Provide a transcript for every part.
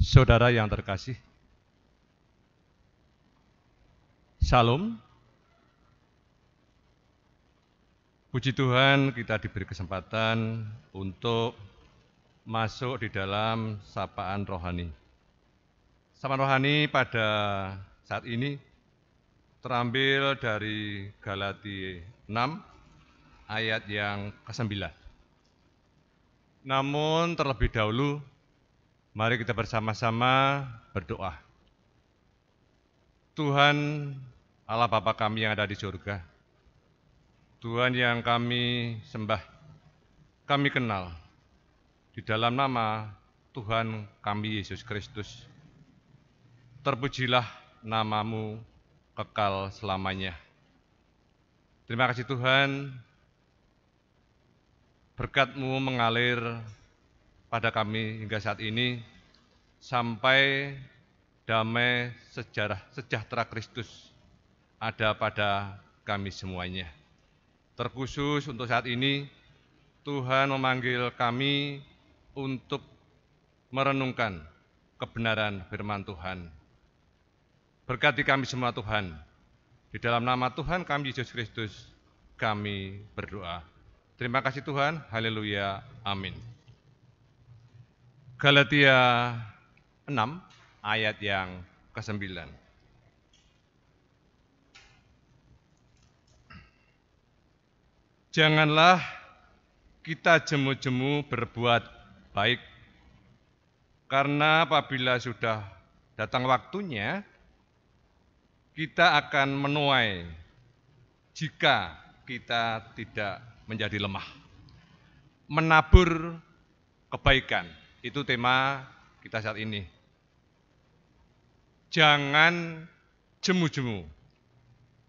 Saudara yang terkasih, Shalom. Puji Tuhan kita diberi kesempatan untuk masuk di dalam sapaan rohani. Sapaan rohani pada saat ini terambil dari Galatia 6 ayat yang ke-9. Namun terlebih dahulu, mari kita bersama-sama berdoa. Tuhan Allah Bapa kami yang ada di surga, Tuhan yang kami sembah, kami kenal di dalam nama Tuhan kami Yesus Kristus. Terpujilah nama-Mu kekal selamanya. Terima kasih Tuhan, berkat-Mu mengalir pada kami hingga saat ini, sampai damai sejahtera Kristus ada pada kami semuanya. Terkhusus untuk saat ini, Tuhan memanggil kami untuk merenungkan kebenaran firman Tuhan. Berkati kami semua Tuhan, di dalam nama Tuhan kami Yesus Kristus, kami berdoa. Terima kasih Tuhan, haleluya, amin. Galatia 6 ayat yang ke-9. Janganlah kita jemu-jemu berbuat baik, karena apabila sudah datang waktunya, kita akan menuai jika kita tidak menjadi lemah. Menabur kebaikan, itu tema kita saat ini. Jangan jemu-jemu,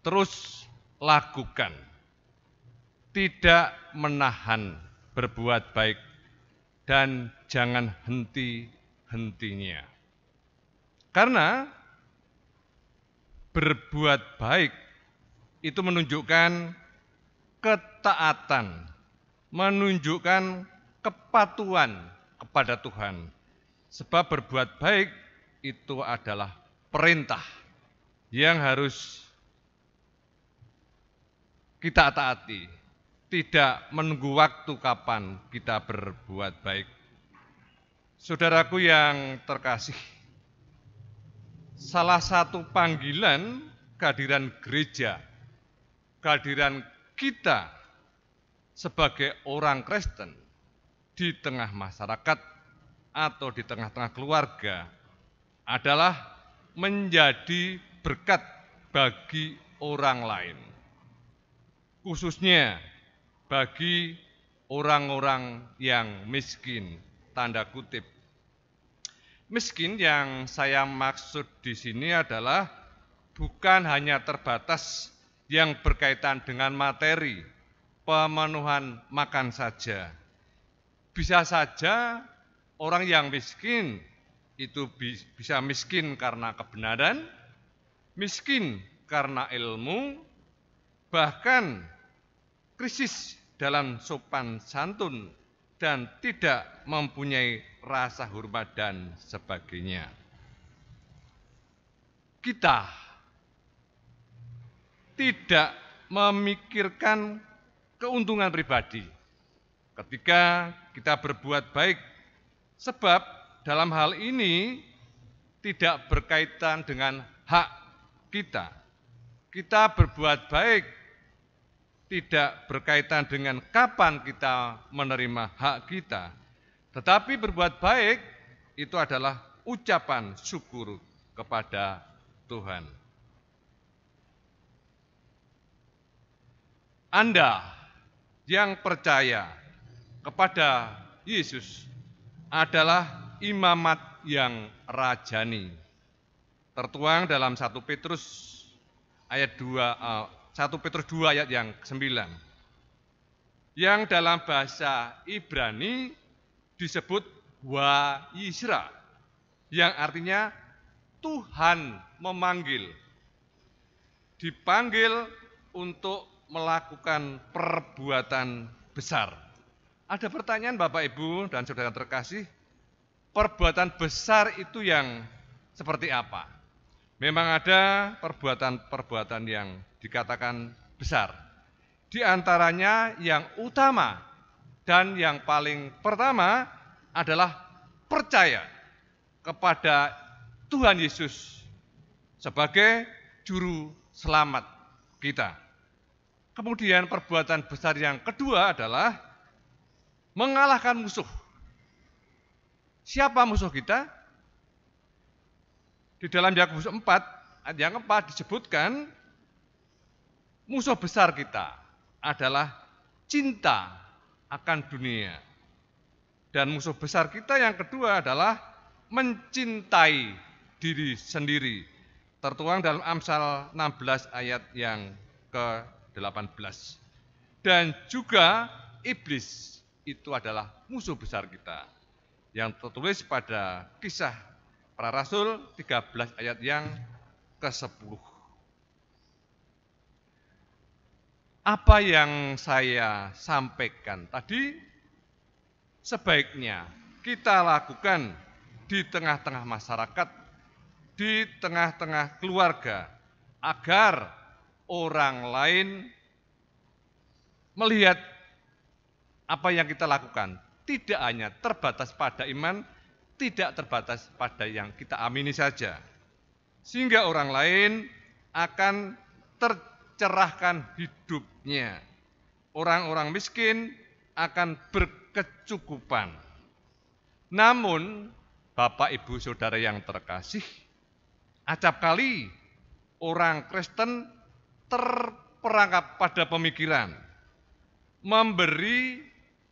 terus lakukan. Tidak menahan berbuat baik dan jangan henti-hentinya. Karena berbuat baik itu menunjukkan ketaatan, menunjukkan kepatuhan kepada Tuhan. Sebab berbuat baik itu adalah perintah yang harus kita taati. Tidak menunggu waktu kapan kita berbuat baik. Saudaraku yang terkasih, salah satu panggilan kehadiran gereja, kehadiran kita sebagai orang Kristen di tengah masyarakat atau di tengah-tengah keluarga adalah menjadi berkat bagi orang lain, khususnya bagi orang-orang yang miskin, tanda kutip. Miskin yang saya maksud di sini adalah bukan hanya terbatas yang berkaitan dengan materi, pemenuhan makan saja. Bisa saja orang yang miskin itu bisa miskin karena kebenaran, miskin karena ilmu, bahkan krisis dalam sopan santun dan tidak mempunyai rasa hormat dan sebagainya. Kita tidak memikirkan keuntungan pribadi ketika kita berbuat baik, sebab dalam hal ini tidak berkaitan dengan hak kita. Kita berbuat baik tidak berkaitan dengan kapan kita menerima hak kita, tetapi berbuat baik itu adalah ucapan syukur kepada Tuhan. Anda yang percaya kepada Yesus adalah imamat yang rajani. Tertuang dalam 1 Petrus ayat 1 Petrus 2 ayat yang ke-9. Yang dalam bahasa Ibrani disebut Wa-Yisra, yang artinya Tuhan memanggil. Dipanggil untuk melakukan perbuatan besar. Ada pertanyaan Bapak Ibu dan saudara terkasih, perbuatan besar itu yang seperti apa? Memang ada perbuatan-perbuatan yang dikatakan besar. Di antaranya yang utama dan yang paling pertama adalah percaya kepada Tuhan Yesus sebagai juru selamat kita. Kemudian perbuatan besar yang kedua adalah mengalahkan musuh. Siapa musuh kita? Di dalam Yakobus 4 ayat yang keempat disebutkan musuh besar kita adalah cinta akan dunia. Dan musuh besar kita yang kedua adalah mencintai diri sendiri. Tertuang dalam Amsal 16 ayat yang ke-18. Dan juga iblis itu adalah musuh besar kita. Yang tertulis pada Kisah Para Rasul 13 ayat yang ke-10. Apa yang saya sampaikan tadi sebaiknya kita lakukan di tengah-tengah masyarakat, di tengah-tengah keluarga, agar orang lain melihat apa yang kita lakukan. Tidak hanya terbatas pada iman, tidak terbatas pada yang kita amini saja. Sehingga orang lain akan tercerahkan hidupnya. Orang-orang miskin akan berkecukupan. Namun, Bapak, Ibu, Saudara yang terkasih, acap kali orang Kristen terperangkap pada pemikiran memberi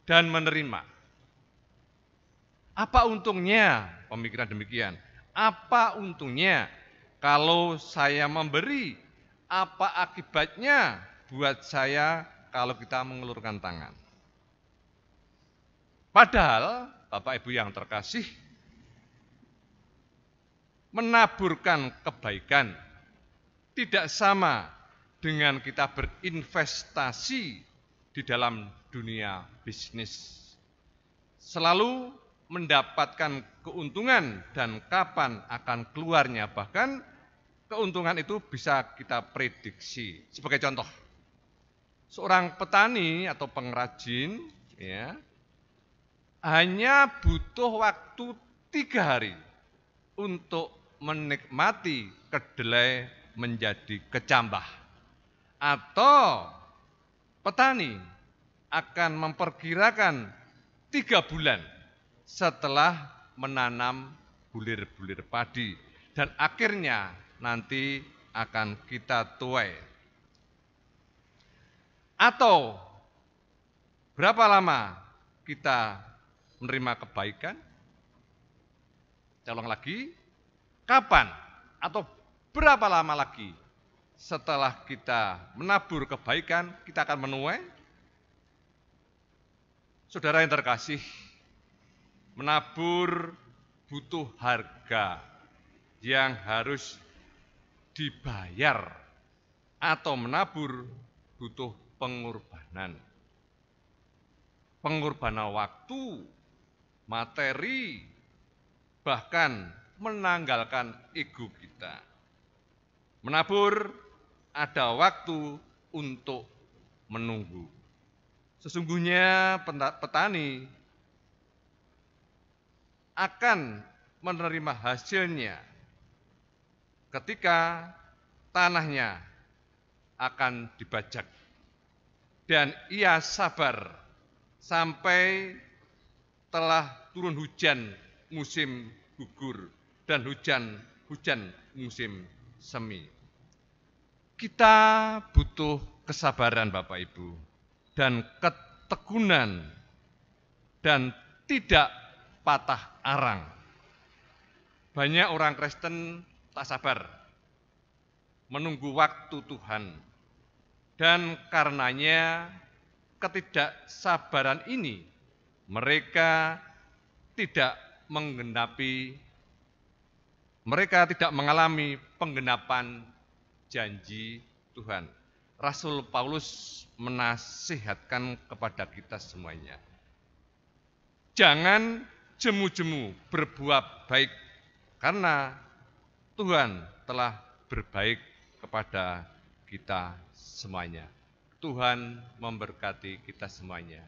dan menerima. Apa untungnya pemikiran demikian? Apa untungnya kalau saya memberi? Apa akibatnya buat saya kalau kita mengulurkan tangan? Padahal, Bapak Ibu yang terkasih, menaburkan kebaikan tidak sama dengan kita berinvestasi di dalam dunia bisnis. Selalu mendapatkan keuntungan dan kapan akan keluarnya, bahkan keuntungan itu bisa kita prediksi. Sebagai contoh, seorang petani atau pengrajin hanya butuh waktu 3 hari untuk menikmati kedelai menjadi kecambah. Atau petani akan memperkirakan 3 bulan setelah menanam bulir-bulir padi, dan akhirnya nanti akan kita tuai. Atau berapa lama kita menerima kebaikan? Colong lagi, kapan atau berapa lama lagi setelah kita menabur kebaikan kita akan menuai? Saudara yang terkasih, menabur butuh harga yang harus dibayar, atau menabur butuh pengorbanan. Pengorbanan waktu, materi, bahkan menanggalkan ego kita. Menabur ada waktu untuk menunggu. Sesungguhnya petani akan menerima hasilnya ketika tanahnya akan dibajak. Dan ia sabar sampai telah turun hujan musim gugur dan hujan musim semi. Kita butuh kesabaran Bapak Ibu dan ketekunan dan tidak patah arang. Banyak orang Kristen tak sabar menunggu waktu Tuhan, dan karenanya ketidaksabaran ini mereka tidak mengalami penggenapan janji Tuhan. Rasul Paulus menasihatkan kepada kita semuanya, jangan jemu-jemu berbuat baik, karena Tuhan telah berbaik kepada kita semuanya. Tuhan memberkati kita semuanya.